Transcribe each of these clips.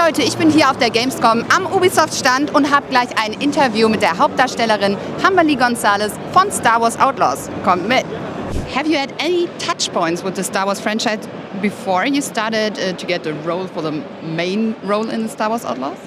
Leute, ich bin hier auf der Gamescom am Ubisoft-Stand und habe gleich ein Interview mit der Hauptdarstellerin Humberly González von Star Wars Outlaws. Kommt mit! Have you had any touch points with the Star Wars franchise before you started to get the role for the main role in Star Wars Outlaws?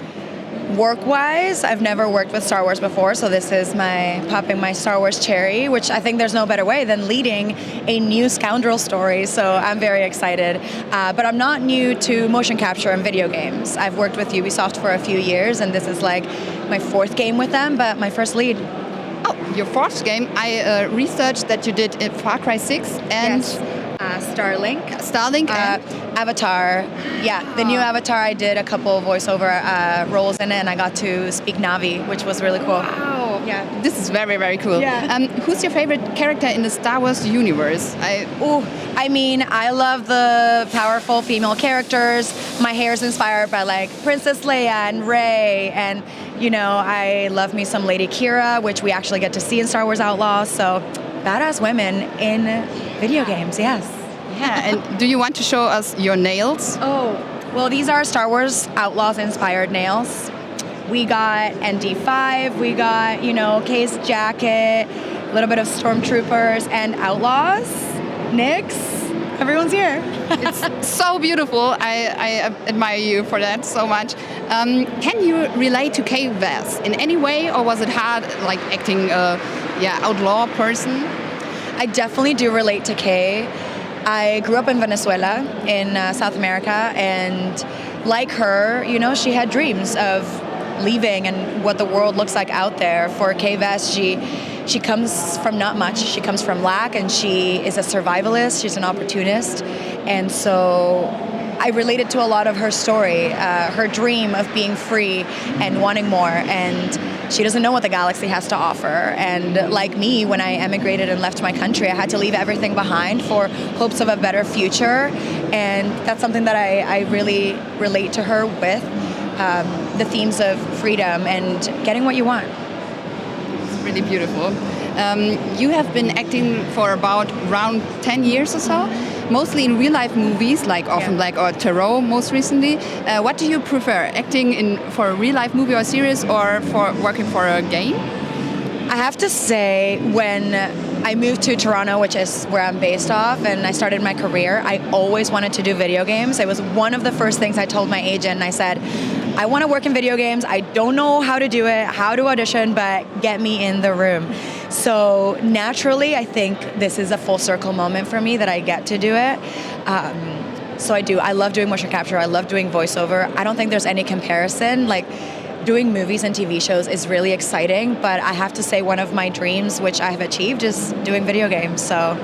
Work-wise, I've never worked with Star Wars before, so this is popping my Star Wars cherry, which I think there's no better way than leading a new scoundrel story, so I'm very excited. But I'm not new to motion capture and video games. I've worked with Ubisoft for a few years, and this is like my fourth game with them, but my first lead. Oh, your fourth game. I researched that you did Far Cry 6 and... Yes. Starlink. And Avatar. Yeah, the new Avatar, I did a couple voiceover roles in it, and I got to speak Na'vi, which was really cool. Wow. Yeah. This is very, very cool. Yeah. Who's your favorite character in the Star Wars universe? I love the powerful female characters. My hair is inspired by like Princess Leia and Rey, and I love me some Lady Kira, which we actually get to see in Star Wars Outlaws. So badass women in video games, yes. Yeah, and do you want to show us your nails? Oh, well, these are Star Wars Outlaws inspired nails. We got ND5, we got, Kay's jacket, a little bit of Stormtroopers and Outlaws, Nyx. Everyone's here. It's so beautiful. I admire you for that so much. Can you relate to Kay Vess in any way, or was it hard, like acting outlaw person? I definitely do relate to Kay. I grew up in Venezuela in South America, and like her, she had dreams of leaving and what the world looks like out there. For Kay Vess, she comes from not much. She comes from lack, and she is a survivalist. She's an opportunist, and so I related to a lot of her story, her dream of being free and wanting more, and she doesn't know what the galaxy has to offer. And like me, when I emigrated and left my country, I had to leave everything behind for hopes of a better future, and that's something that I really relate to her with, the themes of freedom and getting what you want. It's really beautiful. You have been acting for about around 10 years or so, mostly in real-life movies, like Often Black or Träume most recently. What do you prefer, acting for a real-life movie or series, or for working for a game? I have to say, when I moved to Toronto, which is where I'm based off, and I started my career, I always wanted to do video games. It was one of the first things I told my agent, and I said, I want to work in video games. I don't know how to do it, how to audition, but get me in the room. So naturally, I think this is a full circle moment for me that I get to do it. So I do. I love doing motion capture. I love doing voiceover. I don't think there's any comparison. Like, doing movies and TV shows is really exciting, but I have to say one of my dreams, which I have achieved, is doing video games. So,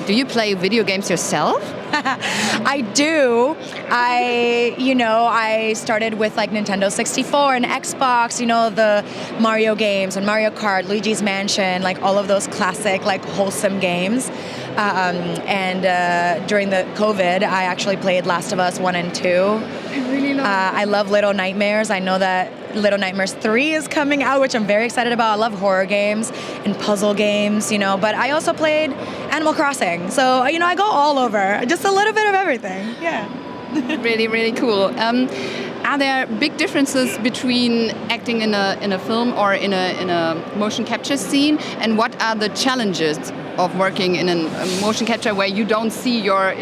do you play video games yourself? I do. I started with like Nintendo 64 and Xbox, the Mario games and Mario Kart, Luigi's Mansion, like all of those classic, like wholesome games. And during the COVID, I actually played Last of Us 1 and 2. I really love I love Little Nightmares. I know that Little Nightmares 3 is coming out, which I'm very excited about. I love horror games and puzzle games, but I also played Animal Crossing. So, I go all over, just a little bit of everything. Yeah. Really, really cool. Are there big differences between acting in a film or in a motion capture scene? And what are the challenges of working in a motion capture where you don't see your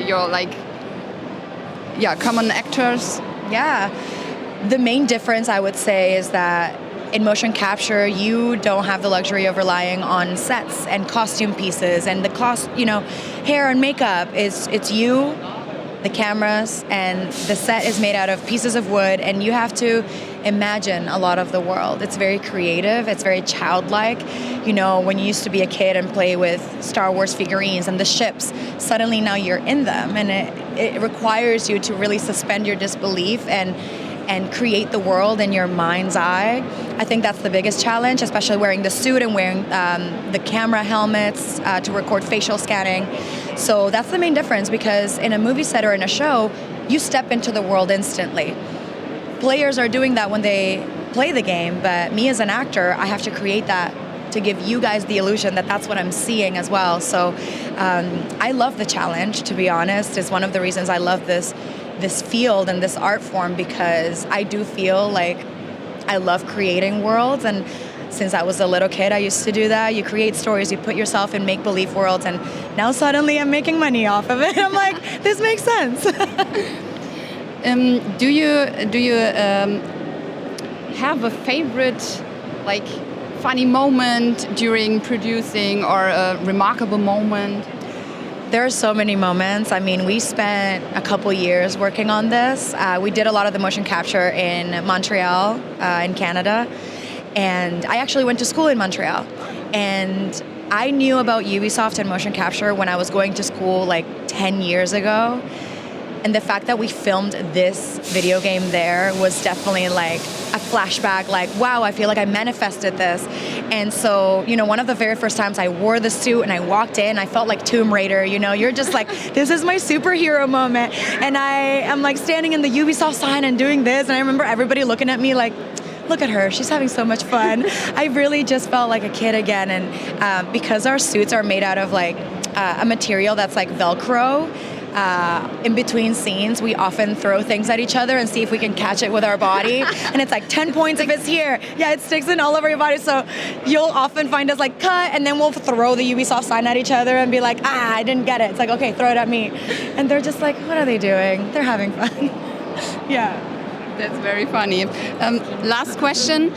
common actors? Yeah. The main difference, I would say, is that in motion capture, you don't have the luxury of relying on sets and costume pieces, and the hair and makeup it's you, the cameras, and the set is made out of pieces of wood, and you have to imagine a lot of the world. It's very creative, it's very childlike. When you used to be a kid and play with Star Wars figurines and the ships, suddenly now you're in them, and it requires you to really suspend your disbelief and create the world in your mind's eye. I think that's the biggest challenge, especially wearing the suit and wearing the camera helmets to record facial scanning. So that's the main difference, because in a movie set or in a show, you step into the world instantly. Players are doing that when they play the game, but me as an actor, I have to create that to give you guys the illusion that that's what I'm seeing as well. So I love the challenge, to be honest. It's one of the reasons I love this this field and this art form because I do feel like I love creating worlds, and since I was a little kid, I used to do that. You create stories, you put yourself in make-believe worlds, and now suddenly I'm making money off of it. I'm like, this makes sense. Do you have a favorite, like, funny moment during producing, or a remarkable moment? There are so many moments. I mean, we spent a couple years working on this. We did a lot of the motion capture in Montreal, in Canada. And I actually went to school in Montreal. And I knew about Ubisoft and motion capture when I was going to school like 10 years ago. And the fact that we filmed this video game there was definitely like a flashback, like, wow, I feel like I manifested this. And so, you know, one of the very first times I wore the suit and I walked in, I felt like Tomb Raider, you know, you're just like, this is my superhero moment. And I am like standing in the Ubisoft sign and doing this. And I remember everybody looking at me like, look at her, she's having so much fun. I really just felt like a kid again. And because our suits are made out of like a material that's like Velcro, in between scenes, we often throw things at each other and see if we can catch it with our body. And it's like 10 points if it's here. Yeah, it sticks in all over your body. So you'll often find us like cut, and then we'll throw the Ubisoft sign at each other and be like, I didn't get it. It's like, okay, throw it at me. And they're just like, what are they doing? They're having fun. Yeah. That's very funny. Last question.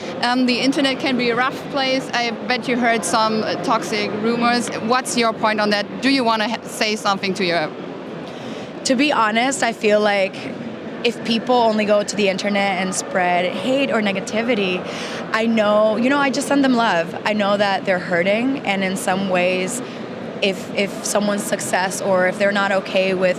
The internet can be a rough place. I bet you heard some toxic rumors. What's your point on that? Do you want to say something to your... To be honest, I feel like if people only go to the internet and spread hate or negativity, I know, I just send them love. I know that they're hurting, and in some ways, if someone's success, or if they're not okay with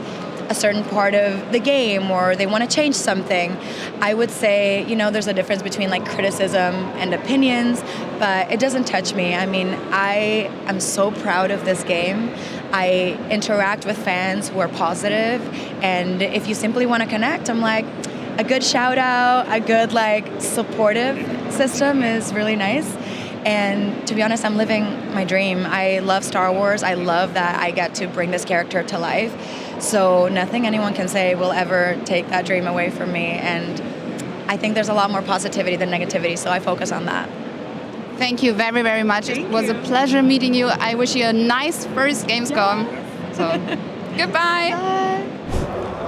a certain part of the game, or they want to change something, I would say, there's a difference between like criticism and opinions, but it doesn't touch me. I mean, I am so proud of this game. I interact with fans who are positive, and if you simply want to connect, I'm like, a good shout out, a good like supportive system is really nice. And to be honest, I'm living my dream. I love Star Wars. I love that I get to bring this character to life. So nothing anyone can say will ever take that dream away from me. And I think there's a lot more positivity than negativity, so I focus on that. Thank you very, very much. It was a pleasure meeting you. I wish you a nice first Gamescom. So, goodbye. Bye.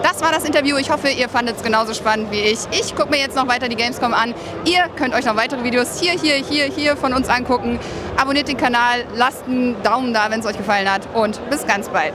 Das war das Interview. Ich hoffe, ihr fandet es genauso spannend wie ich. Ich gucke mir jetzt noch weiter die Gamescom an. Ihr könnt euch noch weitere Videos hier von uns angucken. Abonniert den Kanal, lasst einen Daumen da, wenn es euch gefallen hat. Und bis ganz bald.